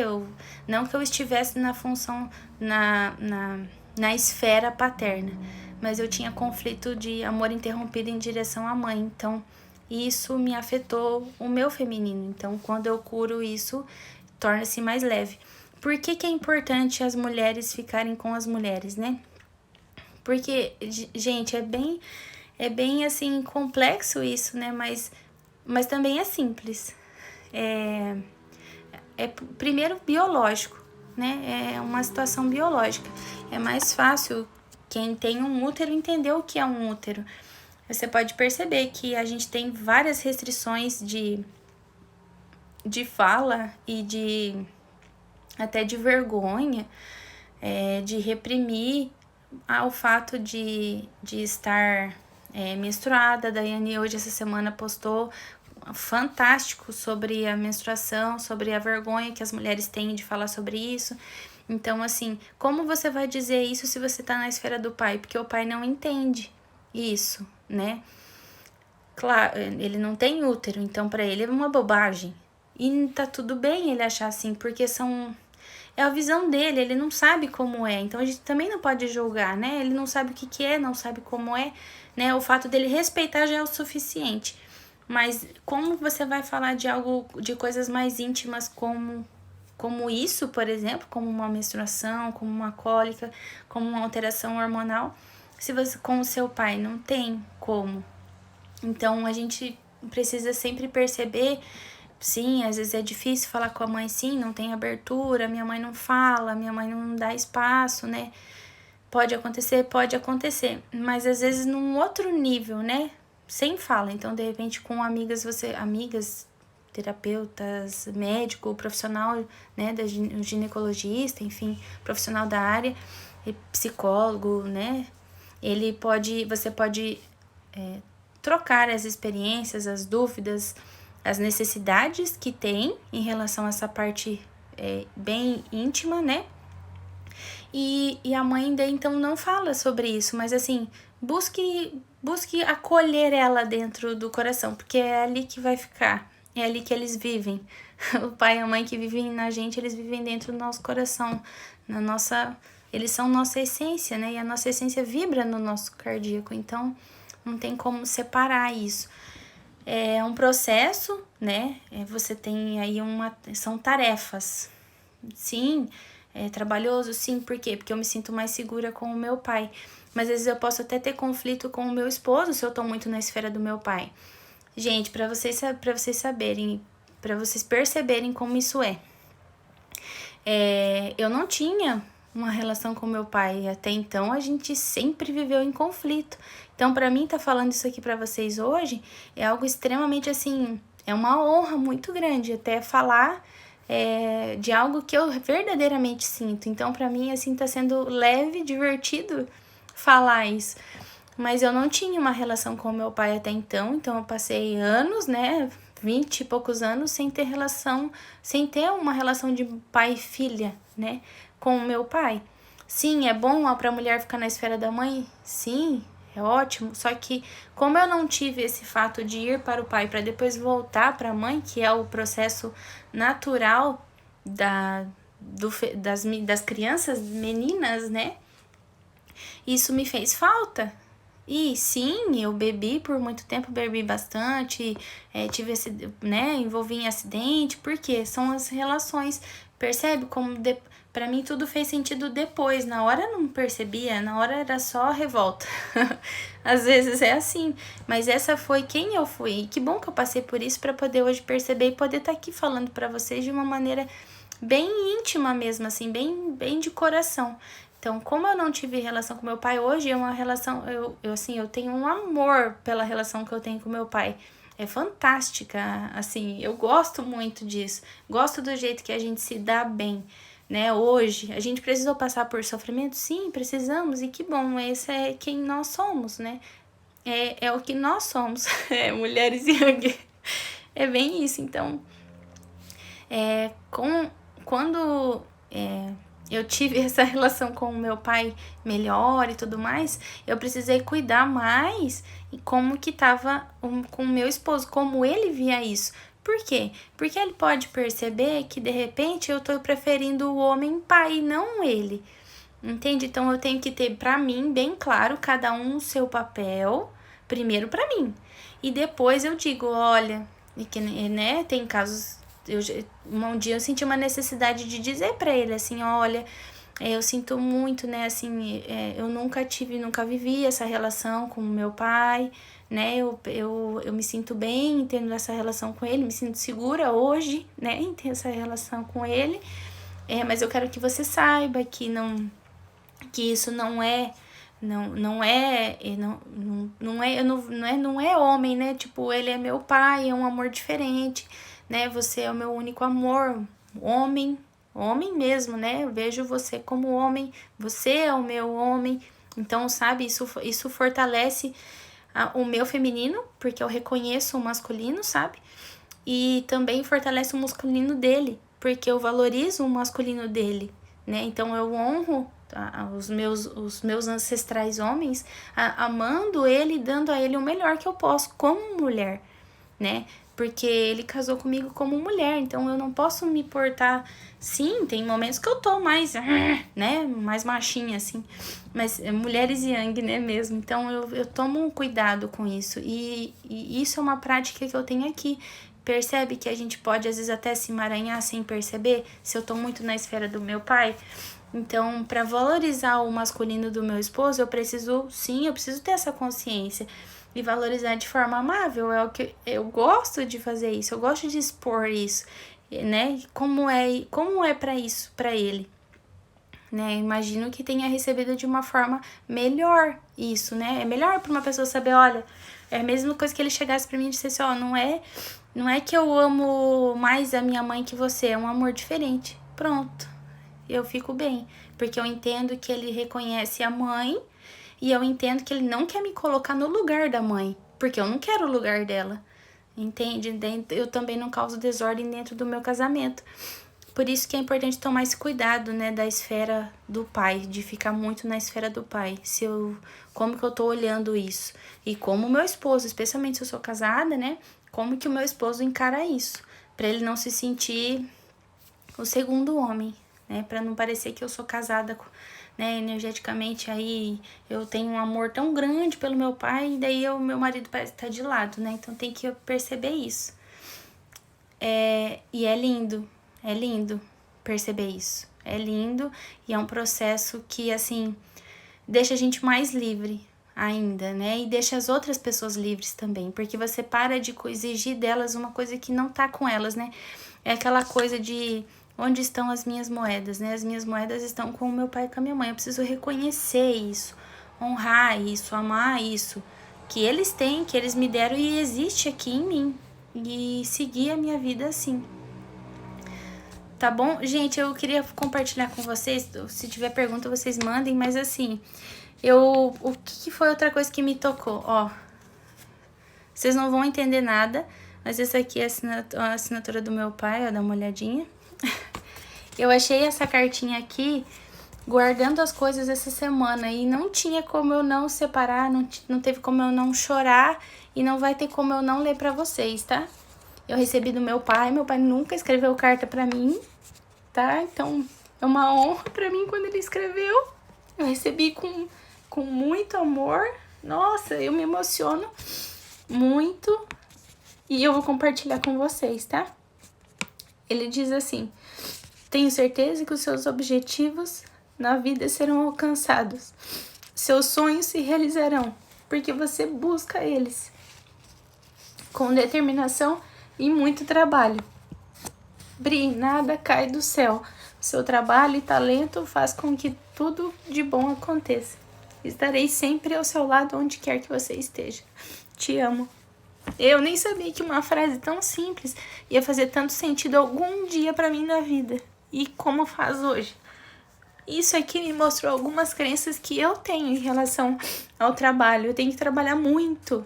Não que eu estivesse na função, na esfera paterna, mas eu tinha conflito de amor interrompido em direção à mãe, então isso me afetou o meu feminino. Então, quando eu curo isso, torna-se mais leve. Por que é importante as mulheres ficarem com as mulheres, né? Porque, gente, é bem assim, complexo isso, né? Mas também é simples. Primeiro biológico, né? É uma situação biológica. É mais fácil quem tem um útero entender o que é um útero. Você pode perceber que a gente tem várias restrições de fala e até de vergonha, de reprimir o fato de estar menstruada. A Daiane hoje, essa semana, postou fantástico sobre a menstruação, sobre a vergonha que as mulheres têm de falar sobre isso. Então, assim, como você vai dizer isso se você tá na esfera do pai? Porque o pai não entende isso, né? Claro, ele não tem útero, então para ele é uma bobagem. E tá tudo bem ele achar assim, porque é a visão dele, ele não sabe como é. Então a gente também não pode julgar, né? Ele não sabe o que é, não sabe como é, né? O fato dele respeitar já é o suficiente. Mas como você vai falar de algo, de coisas mais íntimas como isso, por exemplo, como uma menstruação, como uma cólica, como uma alteração hormonal, se você com o seu pai não tem como. Então a gente precisa sempre perceber, sim, às vezes é difícil falar com a mãe, sim, não tem abertura, minha mãe não fala, minha mãe não dá espaço, né? Pode acontecer, mas às vezes num outro nível, né? Sem fala. Então, de repente, com amigas, terapeutas, médico, profissional, né, ginecologista, enfim, profissional da área, psicólogo, né? Você pode trocar as experiências, as dúvidas, as necessidades que tem em relação a essa parte bem íntima, né? E a mãe ainda então não fala sobre isso, mas assim, busque acolher ela dentro do coração, porque é ali que vai ficar, é ali que eles vivem. O pai e a mãe que vivem na gente, eles vivem dentro do nosso coração, eles são nossa essência, né? E a nossa essência vibra no nosso cardíaco, então não tem como separar isso. É um processo, né? Você tem aí são tarefas. Sim, é trabalhoso, sim, por quê? Porque eu me sinto mais segura com o meu pai. Mas às vezes eu posso até ter conflito com o meu esposo se eu tô muito na esfera do meu pai. Gente, pra vocês saberem, pra vocês perceberem como isso eu não tinha uma relação com meu pai. Até então a gente sempre viveu em conflito. Então, pra mim, tá falando isso aqui pra vocês hoje é algo extremamente assim, é uma honra muito grande até falar de algo que eu verdadeiramente sinto. Então, pra mim, assim, tá sendo leve, divertido falar isso. Mas eu não tinha uma relação com meu pai até então eu passei anos, né, 20 e poucos anos sem ter uma relação de pai e filha, né, com o meu pai. Sim, é bom pra mulher ficar na esfera da mãe? Sim, é ótimo. Só que como eu não tive esse fato de ir para o pai para depois voltar para a mãe, que é o processo natural das crianças meninas, né? Isso me fez falta. E sim, eu bebi por muito tempo, bebi bastante, tive envolvi em acidente, porque são as relações. Percebe como pra mim tudo fez sentido depois, na hora eu não percebia, na hora era só revolta. Às vezes é assim, mas essa foi quem eu fui. E que bom que eu passei por isso pra poder hoje perceber e poder estar aqui falando pra vocês de uma maneira bem íntima mesmo, assim, bem de coração. Então, como eu não tive relação com meu pai, hoje é uma relação, eu tenho um amor pela relação que eu tenho com meu pai. É fantástica, assim, eu gosto muito disso. Gosto do jeito que a gente se dá bem, né? Hoje, a gente precisou passar por sofrimento? Sim, precisamos, e que bom, esse é quem nós somos, né? É o que nós somos, mulheres Yang. É bem isso, então, quando eu tive essa relação com o meu pai melhor e tudo mais, eu precisei cuidar mais e como que tava com o meu esposo, como ele via isso. Por quê? Porque ele pode perceber que de repente eu tô preferindo o homem pai e não ele. Entende? Então eu tenho que ter pra mim bem claro cada um o seu papel, primeiro pra mim. E depois eu digo, olha, e que, né, tem casos um dia eu senti uma necessidade de dizer pra ele assim, olha, eu sinto muito, né, assim, eu nunca vivi essa relação com o meu pai, né, eu me sinto bem tendo essa relação com ele, me sinto segura hoje, né, em ter essa relação com ele, mas eu quero que você saiba que isso não é homem, né? Tipo, ele é meu pai, é um amor diferente, né? Você é o meu único amor, homem mesmo, né? Eu vejo você como homem, você é o meu homem. Então, sabe, isso fortalece o meu feminino, porque eu reconheço o masculino, sabe? E também fortalece o masculino dele, porque eu valorizo o masculino dele, né? Então eu honro os meus ancestrais homens, amando ele e dando a ele o melhor que eu posso como mulher, né? Porque ele casou comigo como mulher, então eu não posso me portar. Sim, tem momentos que eu tô mais, né? Mais machinha, assim. Mas mulheres yang, né, mesmo? Então eu tomo um cuidado com isso. E isso é uma prática que eu tenho aqui. Percebe que a gente pode, às vezes, até se emaranhar sem perceber, se eu tô muito na esfera do meu pai. Então, para valorizar o masculino do meu esposo, eu preciso ter essa consciência e valorizar de forma amável. É o que eu gosto de fazer isso, eu gosto de expor isso, né? Como é para isso, para ele, né? Imagino que tenha recebido de uma forma melhor isso, né? É melhor para uma pessoa saber, olha, é a mesma coisa que ele chegasse para mim e dissesse, ó, não é que eu amo mais a minha mãe que você, é um amor diferente. Pronto. Eu fico bem, porque eu entendo que ele reconhece a mãe e eu entendo que ele não quer me colocar no lugar da mãe, porque eu não quero o lugar dela, entende? Eu também não causo desordem dentro do meu casamento. Por isso que é importante tomar esse cuidado, né, da esfera do pai, de ficar muito na esfera do pai. Como que eu tô olhando isso? E como o meu esposo, especialmente se eu sou casada, né, como que o meu esposo encara isso? Pra ele não se sentir o segundo homem, né, para não parecer que eu sou casada, né, energeticamente, aí eu tenho um amor tão grande pelo meu pai, e daí meu marido parece estar de lado, né, então tem que perceber isso. E é lindo perceber isso, é lindo, e é um processo que, assim, deixa a gente mais livre ainda, né, e deixa as outras pessoas livres também, porque você para de exigir delas uma coisa que não tá com elas, né, é aquela coisa de onde estão as minhas moedas, né? As minhas moedas estão com o meu pai e com a minha mãe. Eu preciso reconhecer isso, honrar isso, amar isso, que eles têm, que eles me deram e existe aqui em mim. E seguir a minha vida assim. Tá bom? Gente, eu queria compartilhar com vocês, se tiver pergunta vocês mandem, mas assim, o que foi outra coisa que me tocou? Ó, vocês não vão entender nada, mas essa aqui é a assinatura do meu pai, ó, dá uma olhadinha. Eu achei essa cartinha aqui guardando as coisas essa semana e não tinha como eu não separar, não teve como eu não chorar e não vai ter como eu não ler pra vocês, tá? Eu recebi do meu pai nunca escreveu carta pra mim, tá? Então é uma honra pra mim quando ele escreveu. Eu recebi com muito amor, nossa, eu me emociono muito e eu vou compartilhar com vocês, tá? Ele diz assim: tenho certeza que os seus objetivos na vida serão alcançados. Seus sonhos se realizarão, porque você busca eles com determinação e muito trabalho. Bri, nada cai do céu. Seu trabalho e talento faz com que tudo de bom aconteça. Estarei sempre ao seu lado onde quer que você esteja. Te amo. Eu nem sabia que uma frase tão simples ia fazer tanto sentido algum dia pra mim na vida. E como faz hoje. Isso aqui me mostrou algumas crenças que eu tenho em relação ao trabalho. Eu tenho que trabalhar muito.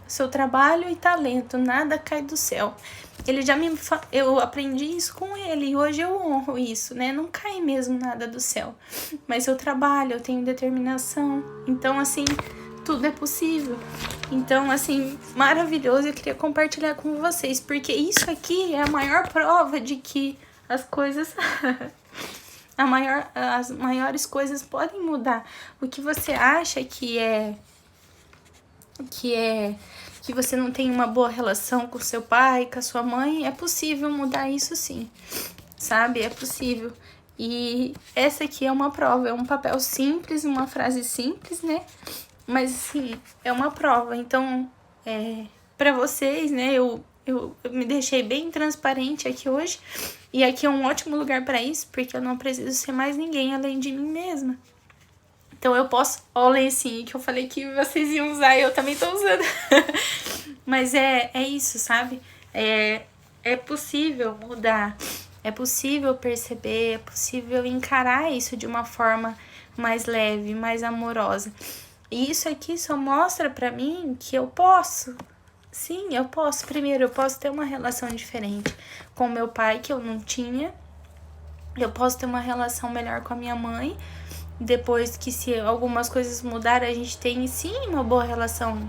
Seu trabalho e talento, nada cai do céu. ele já eu aprendi isso com ele e hoje eu honro isso, né? Não cai mesmo nada do céu. Mas eu trabalho, eu tenho determinação. Então, assim, tudo é possível. Então, assim, maravilhoso. Eu queria compartilhar com vocês, porque isso aqui é a maior prova de que as coisas... as maiores coisas podem mudar. O que você acha que você não tem uma boa relação com seu pai, com a sua mãe, é possível mudar isso sim, sabe? É possível. E essa aqui é uma prova, é um papel simples, uma frase simples, né? Mas assim, é uma prova. Então, pra vocês, né, eu me deixei bem transparente aqui hoje. E aqui é um ótimo lugar pra isso, porque eu não preciso ser mais ninguém além de mim mesma. Então eu posso... Ó o lencinho que eu falei que vocês iam usar e eu também tô usando. Mas é isso, sabe? É possível mudar. É possível perceber. É possível encarar isso de uma forma mais leve, mais amorosa. E isso aqui só mostra pra mim que eu posso. Sim, eu posso. Primeiro, eu posso ter uma relação diferente com meu pai, que eu não tinha. Eu posso ter uma relação melhor com a minha mãe. Depois que se algumas coisas mudarem, a gente tem sim uma boa relação.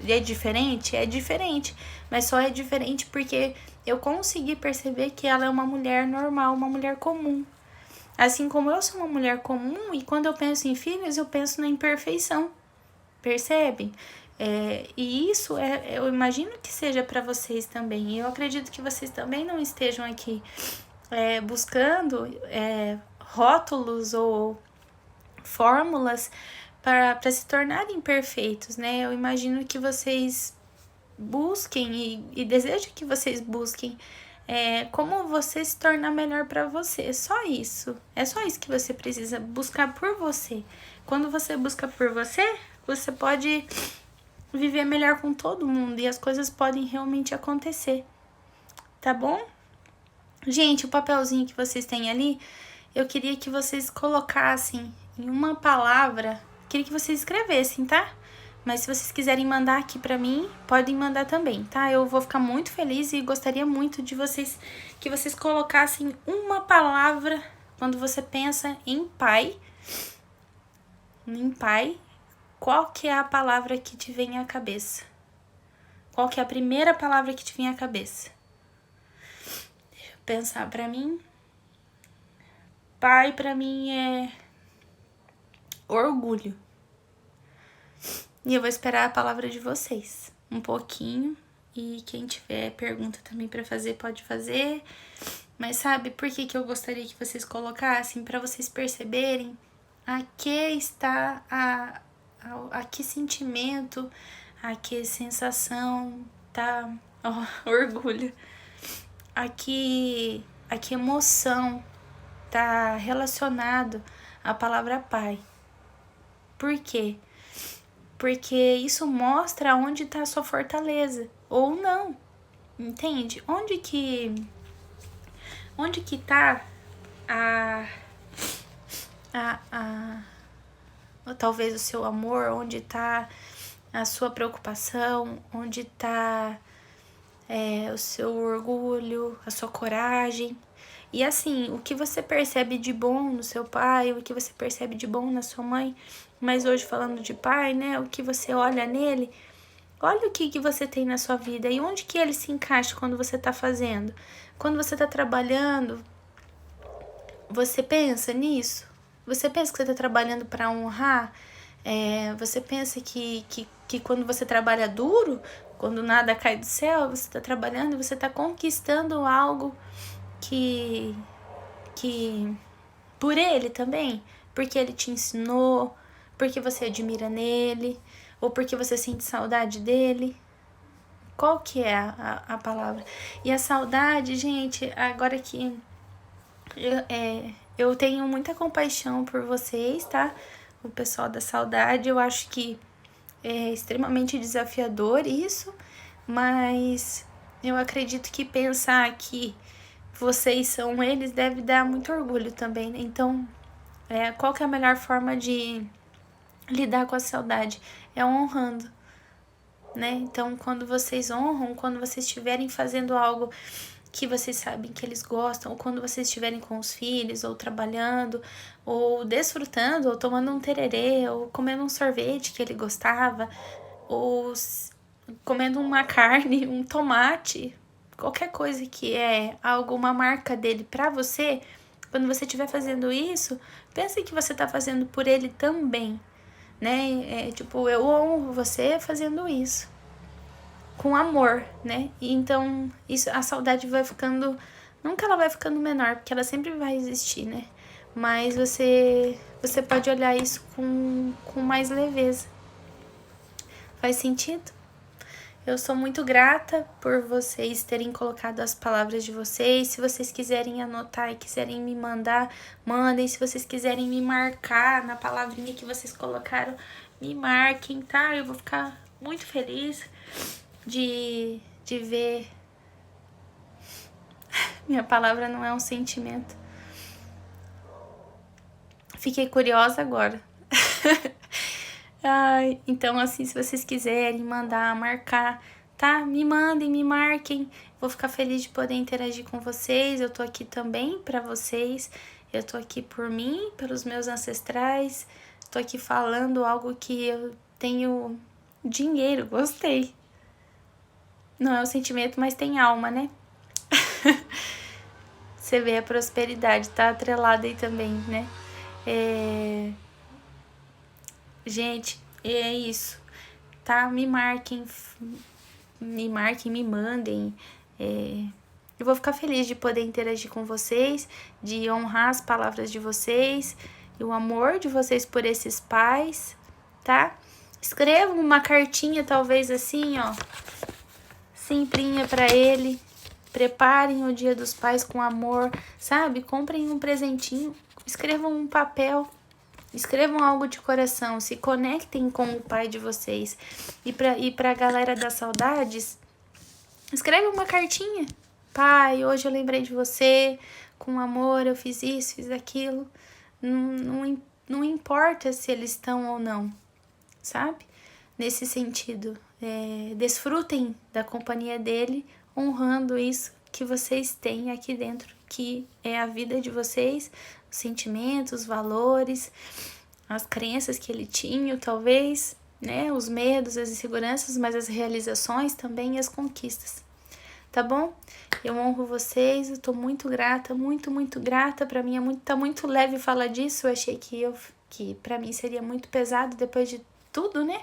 É diferente? É diferente. Mas só é diferente porque eu consegui perceber que ela é uma mulher normal, uma mulher comum. Assim como eu sou uma mulher comum, e quando eu penso em filhos, eu penso na imperfeição. Percebem? E isso eu imagino que seja para vocês também. Eu acredito que vocês também não estejam aqui buscando rótulos ou fórmulas para se tornarem perfeitos, né? Eu imagino que vocês busquem e desejo que vocês busquem como você se tornar melhor para você. É só isso. É só isso que você precisa buscar por você. Quando você busca por você, você pode viver melhor com todo mundo e as coisas podem realmente acontecer. Tá bom? Gente, o papelzinho que vocês têm ali, eu queria que vocês colocassem em uma palavra, queria que vocês escrevessem, tá? Mas se vocês quiserem mandar aqui pra mim, podem mandar também, tá? Eu vou ficar muito feliz e gostaria muito de que vocês colocassem uma palavra quando você pensa em pai. Em pai, qual que é a palavra que te vem à cabeça? Qual que é a primeira palavra que te vem à cabeça? Deixa eu pensar. Pra mim, pai pra mim é orgulho. E eu vou esperar a palavra de vocês um pouquinho. E quem tiver pergunta também pra fazer, pode fazer. Mas sabe por que eu gostaria que vocês colocassem? Pra vocês perceberem a que está, a que sentimento, a que sensação, tá? Orgulho. A que emoção tá relacionado à palavra pai. Por quê? Porque isso mostra onde tá a sua fortaleza. Ou não. Entende? Onde que tá talvez o seu amor, onde tá a sua preocupação, onde tá o seu orgulho, a sua coragem. E assim, o que você percebe de bom no seu pai, o que você percebe de bom na sua mãe, mas hoje falando de pai, né, o que você olha nele, olha o que você tem na sua vida e onde que ele se encaixa quando você tá fazendo. Quando você tá trabalhando, você pensa nisso? Você pensa que você tá trabalhando para honrar? Você pensa que quando você trabalha duro, quando nada cai do céu, você tá trabalhando, você tá conquistando algo que por ele também, porque ele te ensinou, porque você admira nele, ou porque você sente saudade dele. Qual que é a palavra? E a saudade, gente, agora que eu tenho muita compaixão por vocês, tá? O pessoal da saudade, eu acho que é extremamente desafiador isso, mas eu acredito que pensar que vocês são eles deve dar muito orgulho também, né? Então, qual que é a melhor forma de lidar com a saudade? É honrando. né? Então, quando vocês honram, quando vocês estiverem fazendo algo que vocês sabem que eles gostam, ou quando vocês estiverem com os filhos, ou trabalhando, ou desfrutando, ou tomando um tererê, ou comendo um sorvete que ele gostava, ou comendo uma carne, um tomate, qualquer coisa que é alguma marca dele pra você, quando você estiver fazendo isso, pense que você tá fazendo por ele também, né? Tipo, eu honro você fazendo isso com amor, né? E então, isso, a saudade vai ficando, nunca ela vai ficando menor, porque ela sempre vai existir, né? Mas você pode olhar isso com mais leveza. Faz sentido? Eu sou muito grata por vocês terem colocado as palavras de vocês. Se vocês quiserem anotar e quiserem me mandar, mandem. Se vocês quiserem me marcar na palavrinha que vocês colocaram, me marquem, tá? Eu vou ficar muito feliz de ver. Minha palavra não é um sentimento. Fiquei curiosa agora. Ai, então, assim, se vocês quiserem mandar, marcar, tá? Me mandem, me marquem. Vou ficar feliz de poder interagir com vocês. Eu tô aqui também pra vocês. Eu tô aqui por mim, pelos meus ancestrais. Tô aqui falando algo que eu tenho dinheiro. Gostei. Não é um sentimento, mas tem alma, né? Você vê a prosperidade, tá atrelada aí também, né? Gente, é isso, tá? Me marquem, me mandem. Eu vou ficar feliz de poder interagir com vocês, de honrar as palavras de vocês e o amor de vocês por esses pais, tá? Escrevam uma cartinha, talvez assim, ó, simplinha pra ele. Preparem o Dia dos Pais com amor, sabe? Comprem um presentinho, escrevam um papel. Escrevam algo de coração, se conectem com o pai de vocês. E pra galera das saudades, escreve uma cartinha. Pai, hoje eu lembrei de você, com amor eu fiz isso, fiz aquilo. Não importa se eles estão ou não, sabe? Nesse sentido, desfrutem da companhia dele, honrando isso que vocês têm aqui dentro, que é a vida de vocês, os sentimentos, os valores, as crenças que ele tinha, talvez, né? Os medos, as inseguranças, mas as realizações também e as conquistas. Tá bom? Eu honro vocês, eu tô muito grata, muito grata. Pra mim tá muito leve falar disso. Eu achei que pra mim seria muito pesado depois de tudo, né?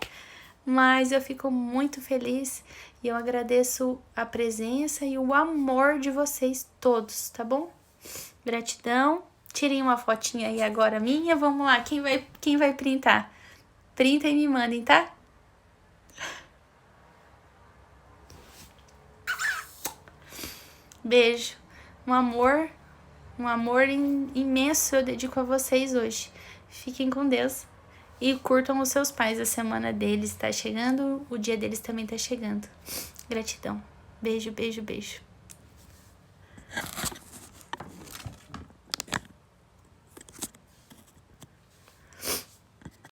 Mas eu fico muito feliz e eu agradeço a presença e o amor de vocês todos, tá bom? Gratidão. Tirem uma fotinha aí agora minha. Vamos lá, quem vai printar? Printa e me mandem, tá? Beijo. Um amor imenso eu dedico a vocês hoje. Fiquem com Deus. E curtam os seus pais, a semana deles tá chegando, o dia deles também tá chegando. Gratidão. Beijo, beijo, beijo.